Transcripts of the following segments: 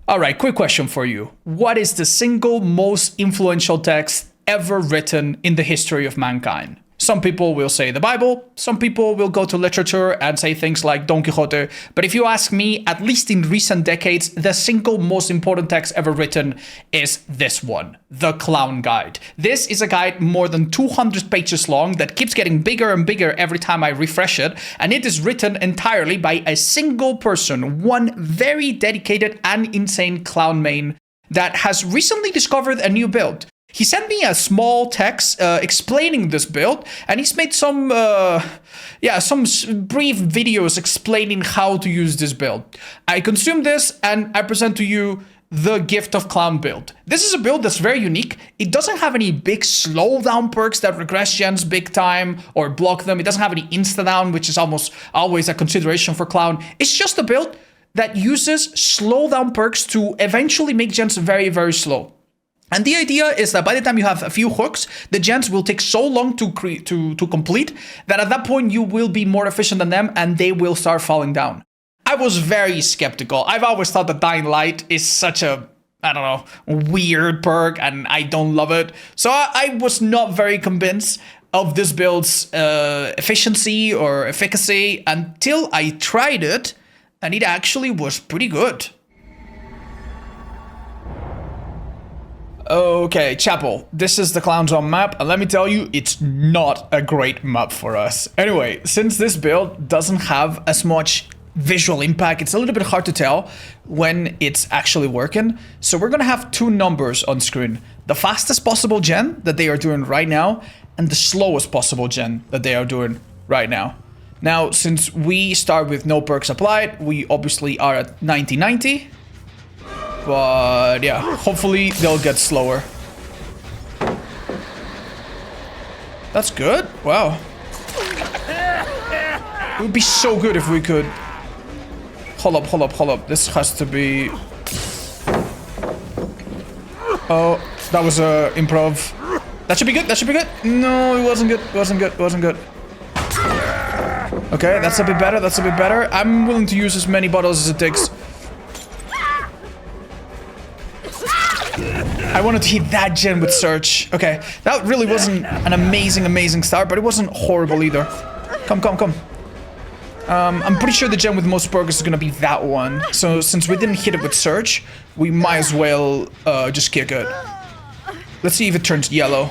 All right, quick question for you. What is the single most influential text ever written in the history of mankind? Some people will say the Bible, some people will go to literature and say things like Don Quixote, but if you ask me, at least in recent decades, the single most important text ever written is this one, The Clown Guide. This is a guide more than 200 pages long that keeps getting bigger and bigger every time I refresh it, and it is written entirely by a single person, one very dedicated and insane clown main that has recently discovered a new build. He sent me a small text explaining this build, and he's made some brief videos explaining how to use this build. I consume this, and I present to you the Gift of Clown build. This is a build that's very unique. It doesn't have any big slowdown perks that regress gens big time or block them. It doesn't have any insta-down, which is almost always a consideration for Clown. It's just a build that uses slowdown perks to eventually make gens very, very slow. And the idea is that by the time you have a few hooks, the gens will take so long to complete that at that point you will be more efficient than them and they will start falling down. I was very skeptical. I've always thought that Dying Light is such a, I don't know, weird perk and I don't love it. So I was not very convinced of this build's efficiency or efficacy until I tried it, and it actually was pretty good. Okay, Chappel, this is the Clown Zone map, and let me tell you, it's not a great map for us. Anyway, since this build doesn't have as much visual impact, it's a little bit hard to tell when it's actually working. So we're gonna have two numbers on screen. The fastest possible gen that they are doing right now, and the slowest possible gen that they are doing right now. Now, since we start with no perks applied, we obviously are at 90-90. But yeah, hopefully they'll get slower. That's good. Wow. It would be so good if we could. Hold up. This has to be. Oh, that was a improv. That should be good. No, it wasn't good. Okay, that's a bit better. I'm willing to use as many bottles as it takes. I wanted to hit that gen with Search. Okay, that really wasn't an amazing start, but it wasn't horrible either. Come. I'm pretty sure the gen with most perks is gonna be that one. So since we didn't hit it with Search, we might as well just kick it. Let's see if it turns yellow.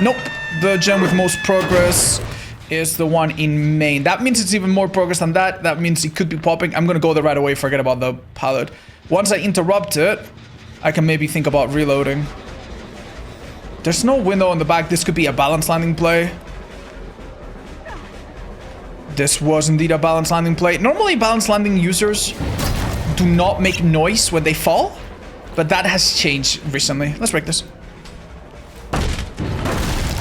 Nope, the gen with most progress is the one in main. That means it's even more progress than that. That means it could be popping. I'm gonna go there right away, forget about the pallet. Once I interrupt it, I can maybe think about reloading. There's no window on the back. This could be a balance landing play. This was indeed a balance landing play. Normally, balance landing users do not make noise when they fall, but that has changed recently. Let's break this.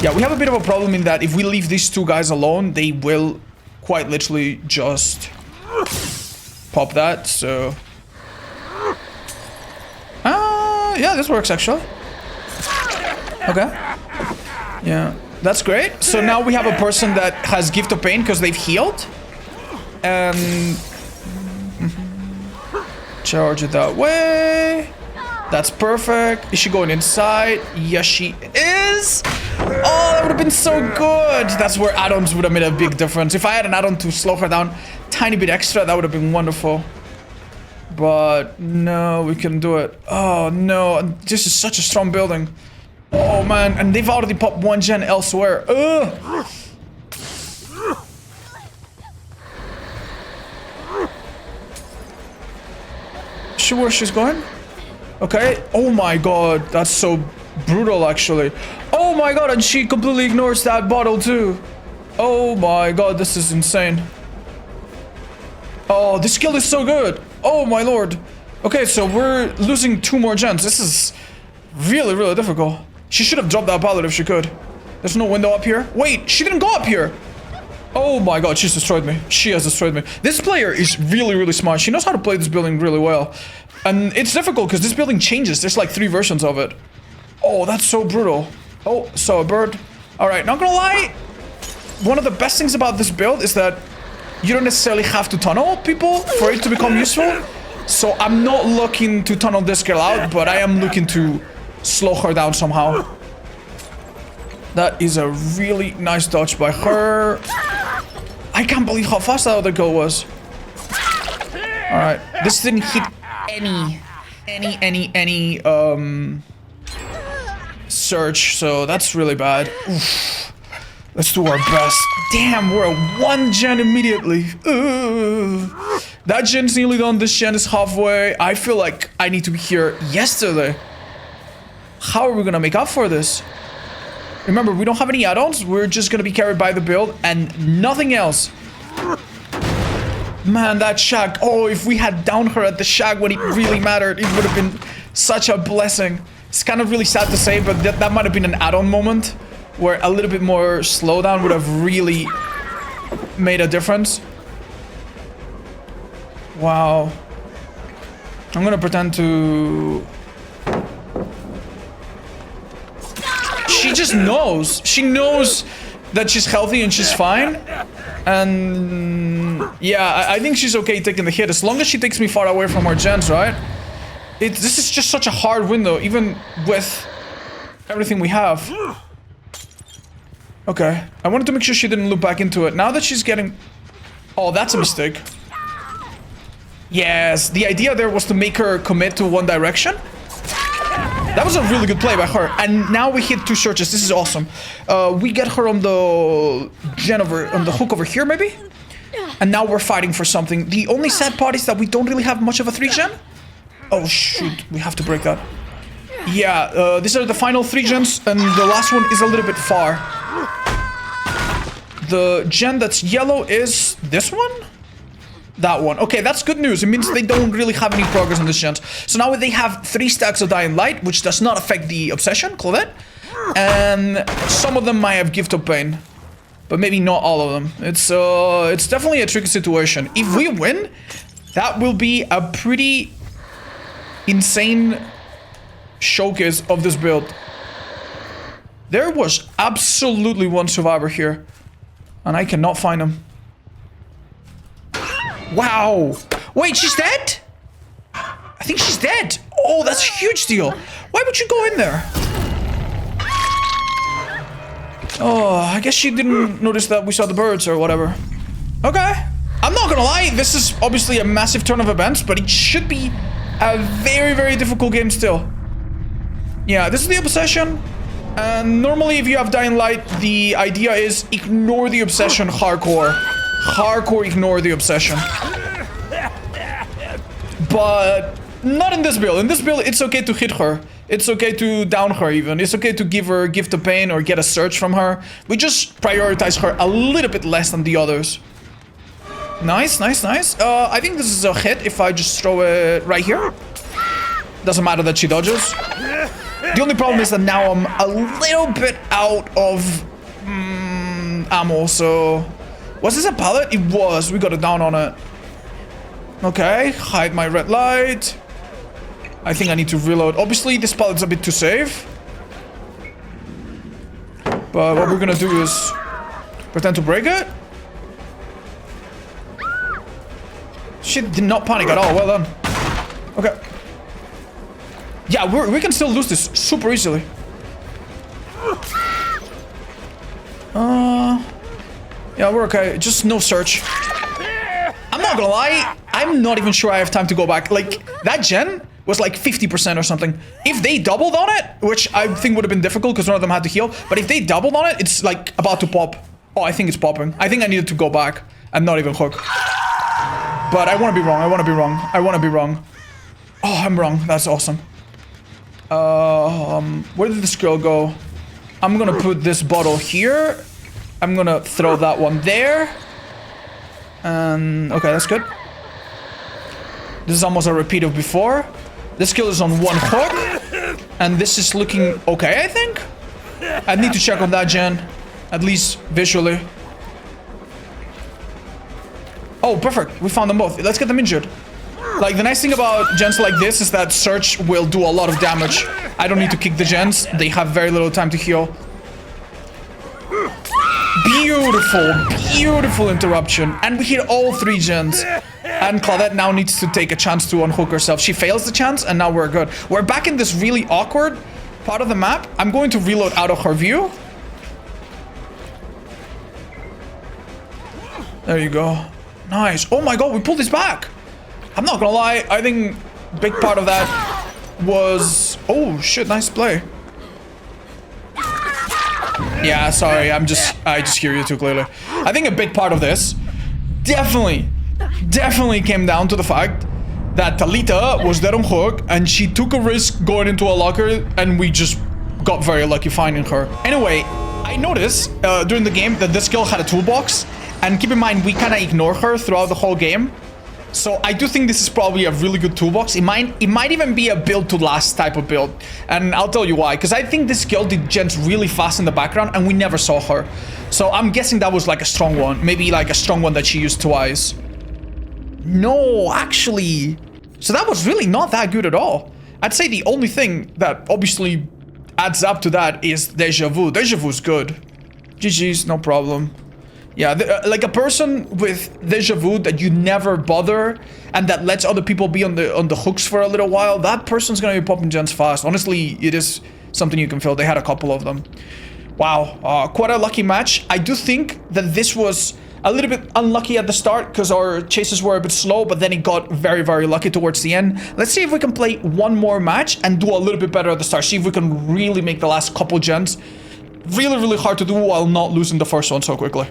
Yeah, we have a bit of a problem in that if we leave these two guys alone, they will quite literally just pop that, so... yeah, this works actually. Okay. Yeah, that's great. So now we have a person that has Gift of Pain because they've healed. And... charge it that way. That's perfect. Is she going inside? Yes, she is. Oh, that would have been so good. That's where add-ons would have made a big difference. If I had an add-on to slow her down tiny bit extra, that would have been wonderful. But no, we couldn't do it. Oh no, this is such a strong building. Oh man, and they've already popped one gen elsewhere. Ugh. See where she's going? Okay. Oh my god, that's so brutal actually. Oh my god, and she completely ignores that bottle too. Oh my god, this is insane. Oh, this skill is so good. Oh my lord. Okay, so we're losing two more gens. This is really difficult. She should have dropped that pallet if she could. There's no window up here. Wait, she didn't go up here. Oh my god, she's destroyed me. She has destroyed me. This player is really smart. She knows how to play this building really well. And it's difficult because this building changes. There's like 3 versions of it. Oh, that's so brutal. Oh, saw a bird. Alright, not gonna lie. One of the best things about this build is that you don't necessarily have to tunnel people for it to become useful. So I'm not looking to tunnel this girl out, but I am looking to slow her down somehow. That is a really nice dodge by her. I can't believe how fast that other girl was. Alright, this didn't hit any search, so that's really bad. Oof. Let's do our best. Damn, we're at 1 gen immediately. That gen's nearly done, this gen is halfway. I feel like I need to be here yesterday. How are we gonna make up for this? Remember, we don't have any add-ons. We're just gonna be carried by the build and nothing else. Man, that shag. Oh, if we had downed her at the shag when it really mattered, it would have been such a blessing. It's kind of really sad to say, but that might have been an add-on moment where a little bit more slowdown would have really made a difference. Wow. I'm gonna pretend to... She just knows. She knows that she's healthy and she's fine. And yeah, I think she's okay taking the hit as long as she takes me far away from her gens, right? This is just such a hard window, even with everything we have. Okay, I wanted to make sure she didn't loop back into it. Now that she's getting... Oh, that's a mistake. Yes, the idea there was to make her commit to one direction. That was a really good play by her. And now we hit 2 searches. This is awesome. We get her on the gen on the hook over here, maybe? And now we're fighting for something. The only sad part is that we don't really have much of a 3 gen. Oh, shoot. We have to break that. Yeah, these are the final 3 gens, and the last one is a little bit far. The gen that's yellow is this one? That one. Okay, that's good news. It means they don't really have any progress on this gens. So now they have 3 stacks of Dying Light, which does not affect the Obsession, Claudette. And some of them might have Gift of Pain. But maybe not all of them. It's definitely a tricky situation. If we win, that will be a pretty insane showcase of this build. There was absolutely one survivor here. And I cannot find him. Wow. Wait, she's dead? I think she's dead. Oh, that's a huge deal. Why would you go in there? Oh, I guess she didn't notice that we saw the birds or whatever. Okay. I'm not gonna lie, this is obviously a massive turn of events, but it should be a very, very difficult game still. Yeah, this is the Obsession. And normally if you have Dying Light, the idea is ignore the Obsession hardcore. Hardcore ignore the Obsession. But not in this build. In this build, it's okay to hit her. It's okay to down her even. It's okay to give her Gift of Pain or get a search from her. We just prioritize her a little bit less than the others. Nice, nice, nice. I think this is a hit if I just throw it right here. Doesn't matter that she dodges. The only problem is that now I'm a little bit out of ammo, so... Was this a pallet? It was. We got it down on it. Okay, hide my red light. I think I need to reload. Obviously, this pallet's a bit too safe. But what we're gonna do is pretend to break it. She did not panic at all. Well done. Okay. Yeah, we can still lose this super easily. Yeah, we're okay. Just no search. I'm not gonna lie. I'm not even sure I have time to go back. Like, that gen was like 50% or something. If they doubled on it, which I think would have been difficult because one of them had to heal, but if they doubled on it, it's like about to pop. Oh, I think it's popping. I think I needed to go back and not even hook. But I want to be wrong. I want to be wrong. I want to be wrong. Oh, I'm wrong. That's awesome. Where did this girl go? I'm gonna put this bottle here. I'm gonna throw that one there. And okay, that's good. This is almost a repeat of before. This kill is on 1 hook. And this is looking okay, I think. I need to check on that gen. At least visually. Oh, perfect. We found them both. Let's get them injured. Like, the nice thing about gens like this is that search will do a lot of damage. I don't need to kick the gens. They have very little time to heal. Beautiful, beautiful interruption. And we hit all 3 gens. And Claudette now needs to take a chance to unhook herself. She fails the chance, and now we're good. We're back in this really awkward part of the map. I'm going to reload out of her view. There you go. Nice. Oh my god, we pulled this back. I'm not gonna lie. I think a big part of that was... Oh shit, nice play. Yeah, sorry. I just hear you too clearly. I think a big part of this definitely came down to the fact that Talita was dead on hook and she took a risk going into a locker and we just got very lucky finding her. Anyway, I noticed during the game that this girl had a toolbox, and keep in mind we kind of ignore her throughout the whole game. So I do think this is probably a really good toolbox. It might even be a build to last type of build. And I'll tell you why. Because I think this girl did gens really fast in the background and we never saw her. So I'm guessing that was like a strong one. Maybe like a strong one that she used twice. No, actually. So that was really not that good at all. I'd say the only thing that obviously adds up to that is Deja Vu. Deja Vu's good. GG's, no problem. Yeah, like a person with Deja Vu that you never bother and that lets other people be on the hooks for a little while, that person's gonna be popping gens fast. Honestly, it is something you can feel. They had a couple of them. Wow, quite a lucky match. I do think that this was a little bit unlucky at the start because our chases were a bit slow, but then it got very, very lucky towards the end. Let's see if we can play one more match and do a little bit better at the start. See if we can really make the last couple gens really, really hard to do while not losing the first one so quickly.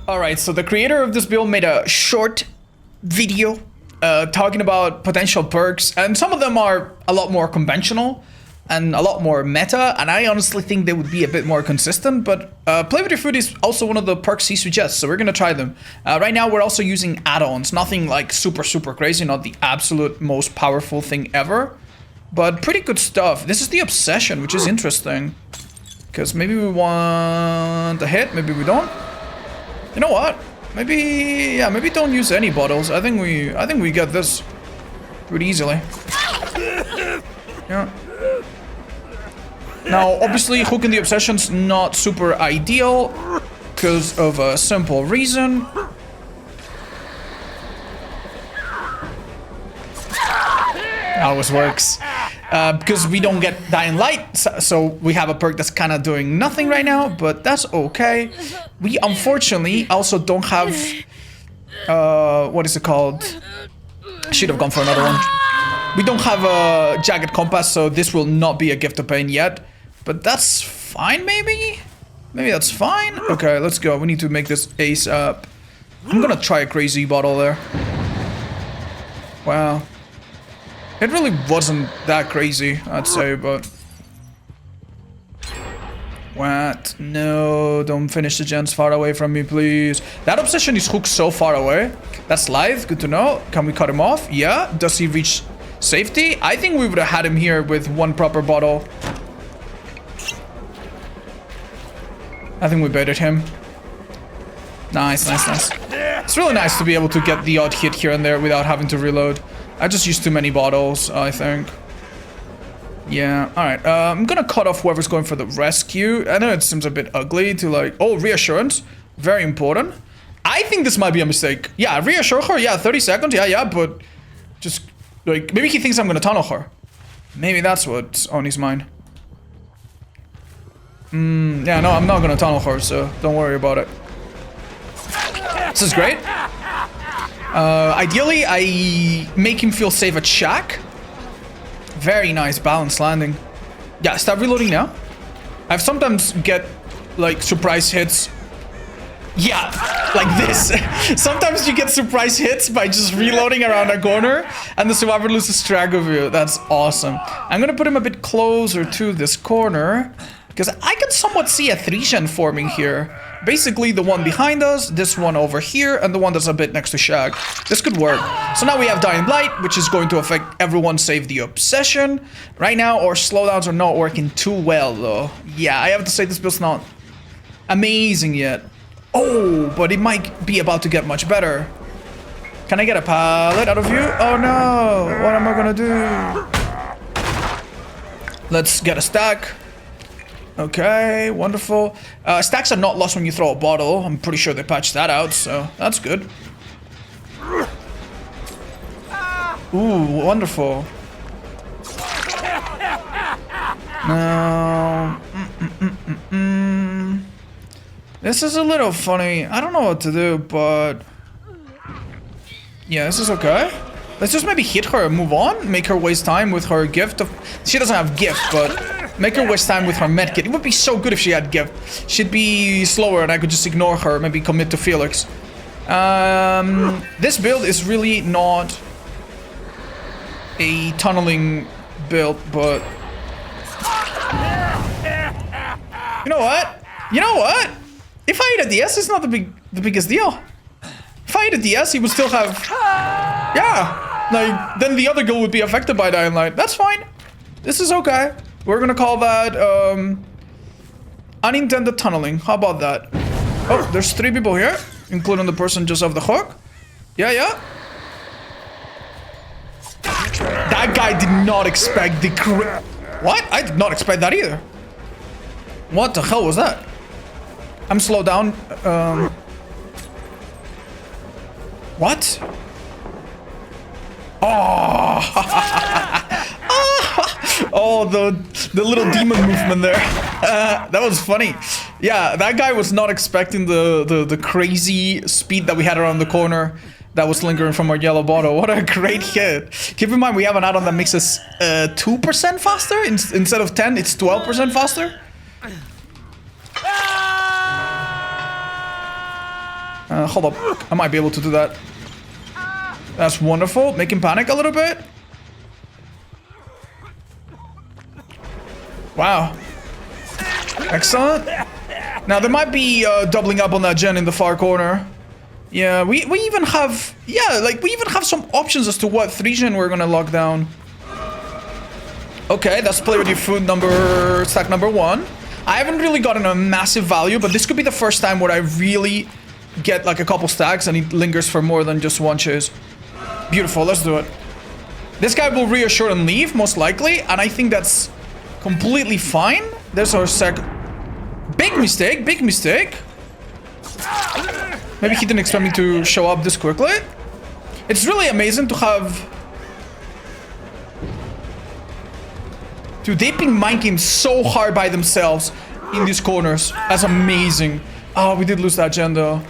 Alright, so the creator of this build made a short video talking about potential perks, and some of them are a lot more conventional and a lot more meta, and I honestly think they would be a bit more consistent, but Play With Your Food is also one of the perks he suggests, so we're gonna try them. Right now we're also using add-ons, nothing like super crazy, not the absolute most powerful thing ever, but pretty good stuff. This is the Obsession, which is interesting, because maybe we want a hit, maybe we don't. You know what? Maybe, yeah, maybe don't use any bottles. I think we get this pretty easily. Yeah. Now, obviously, hooking the Obsession's not super ideal because of a simple reason. That always works. Because we don't get Dying Light, so we have a perk that's kind of doing nothing right now, but that's okay. We unfortunately also don't have, what is it called? Should have gone for another one. We don't have a Jagged Compass, so this will not be a Gift of Pain yet, but that's fine maybe? Maybe that's fine? Okay, let's go. We need to make this ace up. I'm gonna try a crazy bottle there. Wow. It really wasn't that crazy, I'd say, but... What? No, don't finish the gens far away from me, please. That Obsession is hooked so far away. That's live, good to know. Can we cut him off? Yeah. Does he reach safety? I think we would have had him here with one proper bottle. I think we baited him. Nice. It's really nice to be able to get the odd hit here and there without having to reload. I just used too many bottles, I think. Yeah, alright. I'm gonna cut off whoever's going for the rescue. I know it seems a bit ugly to like... Oh, reassurance. Very important. I think this might be a mistake. Yeah, reassure her. Yeah, 30 seconds. Yeah, but... Just, like, maybe he thinks I'm gonna tunnel her. Maybe that's what's on his mind. Yeah, no, I'm not gonna tunnel her, so don't worry about it. This is great. Ideally, I make him feel safe at Shack. Very nice balanced landing. Yeah, start reloading now. I sometimes get, like, surprise hits. Yeah, like this. Sometimes you get surprise hits by just reloading around a corner, and the survivor loses track of you. That's awesome. I'm gonna put him a bit closer to this corner, because I can somewhat see a 3-gen forming here. Basically, the one behind us, this one over here, and the one that's a bit next to Shag. This could work. So now we have Dying Light, which is going to affect everyone save the Obsession. Right now, our slowdowns are not working too well, though. Yeah, I have to say this build's not amazing yet. Oh, but it might be about to get much better. Can I get a pallet out of you? Oh no, what am I gonna do? Let's get a stack. Okay, wonderful. Stacks are not lost when you throw a bottle. I'm pretty sure they patched that out, so that's good. Ooh, wonderful. Now, this is a little funny. I don't know what to do, but yeah, this is okay. Let's just maybe hit her and move on. Make her waste time with her gift of... She doesn't have gift, but make her waste time with her medkit. It would be so good if she had gift. She'd be slower and I could just ignore her. Maybe commit to Felix. This build is really not a tunneling build, but... You know what? You know what? If I hit a DS, it's not the biggest deal. If I hit a DS, he would still have... Yeah! Like, then the other guild would be affected by Dying Light. That's fine. This is okay. We're gonna call that, unintended tunneling. How about that? Oh, there's 3 people here, including the person just off the hook. Yeah, yeah. That guy did not expect the What? I did not expect that either. What the hell was that? I'm slowed down. What? Oh, oh, the little demon movement there. That was funny. Yeah, that guy was not expecting the crazy speed that we had around the corner that was lingering from our yellow bottle. What a great hit. Keep in mind we have an add-on that makes us 2% faster instead of 10. It's 12% faster. Hold up. I might be able to do that. That's wonderful. Make him panic a little bit. Wow. Excellent. Now, there might be doubling up on that gen in the far corner. Yeah, we even have... Yeah, like, we even have some options as to what 3 gen we're gonna lock down. Okay, that's play with your food stack number 1. I haven't really gotten a massive value, but this could be the first time where I really get like a couple stacks and it lingers for more than just 1 chase. Beautiful, let's do it. This guy will reassure and leave, most likely, and I think that's completely fine. There's our Big mistake, big mistake. Maybe he didn't expect me to show up this quickly. It's really amazing to have... Dude, they've been minking so hard by themselves in these corners. That's amazing. Oh, we did lose that gen though.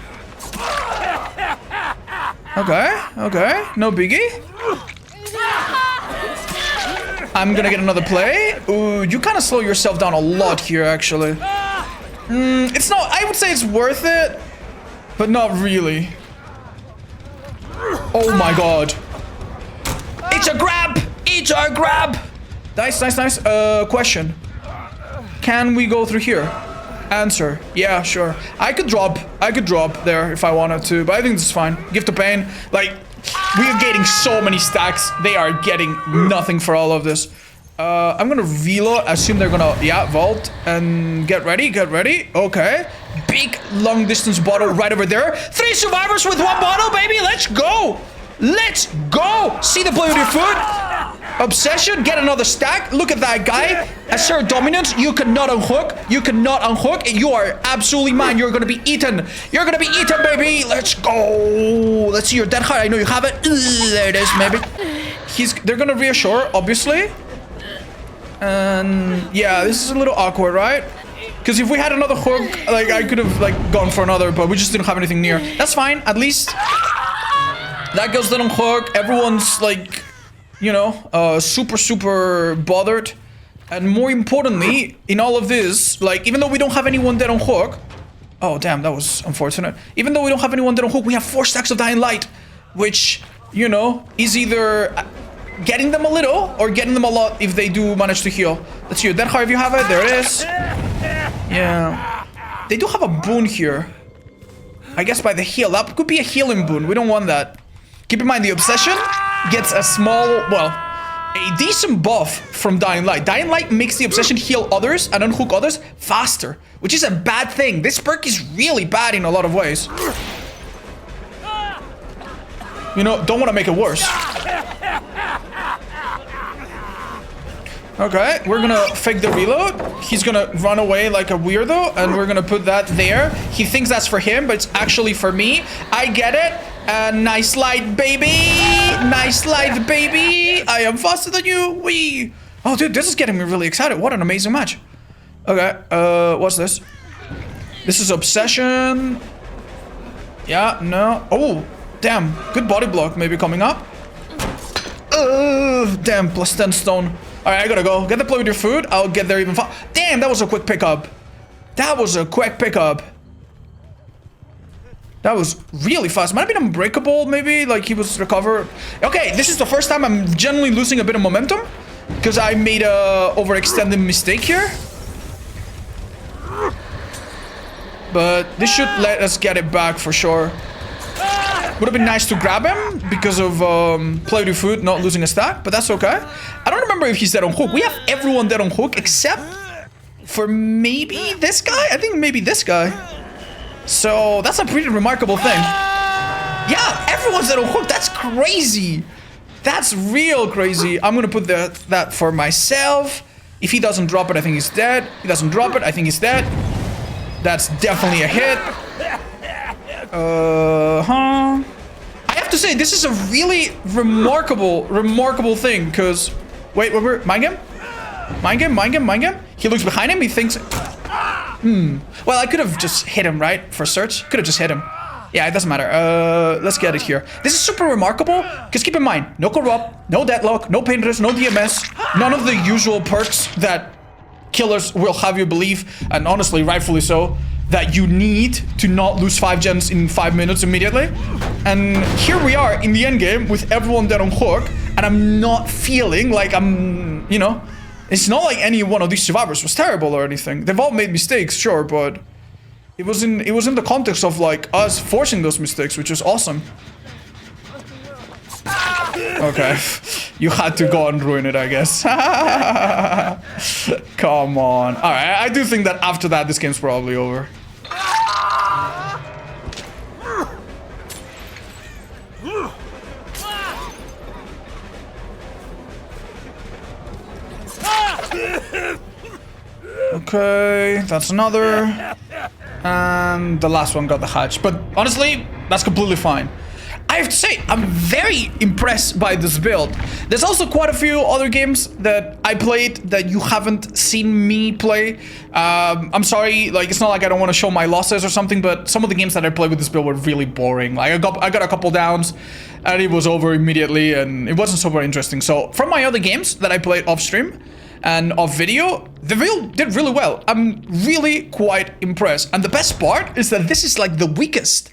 Okay, okay, no biggie. I'm gonna get another play. Ooh, you kind of slow yourself down a lot here, actually. It's not, I would say it's worth it, but not really. Oh my god. It's a grab! It's a grab! Nice, nice, nice. Question. Can we go through here? Answer. Yeah, sure. I could drop there if I wanted to, but I think this is fine. Gift of Pain. Like, we are getting so many stacks. They are getting nothing for all of this. I'm gonna reload. Assume they're gonna, yeah, vault and get ready, get ready. Okay. Big long distance bottle right over there. 3 survivors with 1 bottle, baby. Let's go. Let's go. See the play with your food. Obsession, get another stack. Look at that guy. Assert dominance. You cannot unhook. You cannot unhook. You are absolutely mine. You're gonna be eaten. You're gonna be eaten, baby. Let's go. Let's see your dead heart. I know you have it. There it is, maybe. They're gonna reassure, obviously. And yeah, this is a little awkward, right? Because if we had another hook, like I could have like gone for another, but we just didn't have anything near. That's fine. At least that girl's didn't hook. Everyone's like, you know, super bothered. And more importantly, in all of this, like, even though we don't have anyone dead on hook. Oh, damn, that was unfortunate. Even though we don't have anyone dead on hook, we have 4 stacks of Dying Light, which, you know, is either getting them a little or getting them a lot if they do manage to heal. Let's see, dead heart if you have it. There it is. Yeah. They do have a boon here. I guess by the heal. That could be a healing boon. We don't want that. Keep in mind, the Obsession gets a small, well, a decent buff from Dying Light. Dying Light makes the Obsession heal others and unhook others faster, which is a bad thing. This perk is really bad in a lot of ways. You know, don't want to make it worse. Okay, we're gonna fake the reload. He's gonna run away like a weirdo, and we're gonna put that there. He thinks that's for him, but it's actually for me. I get it. Nice light, baby. Nice light, baby. I am faster than you. Wee. Oh, dude, this is getting me really excited. What an amazing match. Okay, what's this? This is Obsession. Yeah, no. Oh, damn. Good body block maybe coming up. Damn, plus 10 stone. All right, I gotta go. Get the play with your food. I'll get there even faster. Damn, that was a quick pickup. That was a quick pickup. That was really fast. Might have been unbreakable, maybe. Like, he was recovered. Okay, this is the first time I'm generally losing a bit of momentum. Because I made a overextended mistake here. But this should let us get it back for sure. Would have been nice to grab him because of play with food, not losing a stack. But that's okay. I don't remember if he's dead on hook. We have everyone dead on hook except for maybe this guy. I think maybe this guy. So that's a pretty remarkable thing. Yeah, everyone's dead on hook. That's crazy. That's real crazy. I'm gonna put that for myself. If he doesn't drop it, I think he's dead. He doesn't drop it, I think he's dead. That's definitely a hit. I have to say, this is a really remarkable thing, because... Wait, mind game? Mind game? He looks behind him, he thinks... Well, I could have just hit him, right? For search? Could have just hit him. Yeah, it doesn't matter. Let's get it here. This is super remarkable, because keep in mind, no corrupt, no deadlock, no painters, no DMS, none of the usual perks that killers will have you believe, and honestly, rightfully so, that you need to not lose 5 gens in 5 minutes immediately. And here we are in the end game with everyone dead on hook, and I'm not feeling like I'm, you know, it's not like any one of these survivors was terrible or anything. They've all made mistakes, sure, but it was in the context of like us forcing those mistakes, which was awesome. Okay, you had to go and ruin it, I guess. Come on. All right, I do think that after that, this game's probably over. Okay, that's another. And the last one got the hatch. But honestly, that's completely fine. I have to say, I'm very impressed by this build. There's also quite a few other games that I played that you haven't seen me play. I'm sorry, like, it's not like I don't want to show my losses or something, but some of the games that I played with this build were really boring. Like, I got a couple downs, and it was over immediately, and it wasn't super interesting. So, from my other games that I played off stream and off video, the build did really well. I'm really quite impressed. And the best part is that this is like the weakest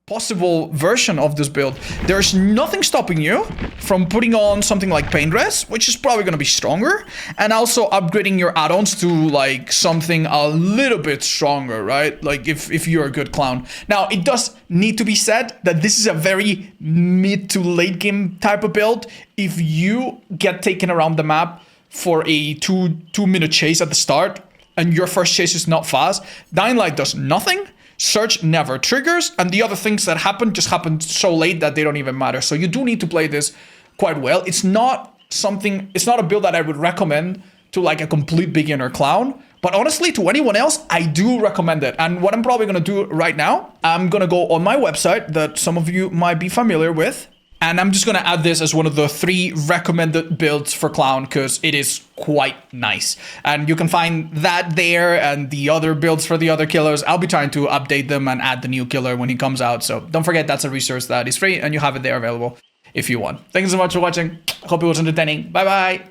possible version of this build. There's nothing stopping you from putting on something like Pain Dress, which is probably going to be stronger, and also upgrading your add-ons to like something a little bit stronger, right? Like if you're a good clown. Now, it does need to be said that this is a very mid to late game type of build. If you get taken around the map for a two-minute chase at the start, and your first chase is not fast, Dying Light does nothing. Search never triggers, and the other things that happen just happen so late that they don't even matter. So you do need to play this quite well. It's not a build that I would recommend to like a complete beginner clown, but honestly, to anyone else, I do recommend it. And what I'm probably gonna do right now, I'm gonna go on my website that some of you might be familiar with, and I'm just gonna add this as one of the 3 recommended builds for clown, because it is quite nice. And you can find that there, and the other builds for the other killers. I'll be trying to update them and add the new killer when he comes out. So don't forget, that's a resource that is free, and you have it there available if you want. Thank you so much for watching. I hope it was entertaining. Bye bye.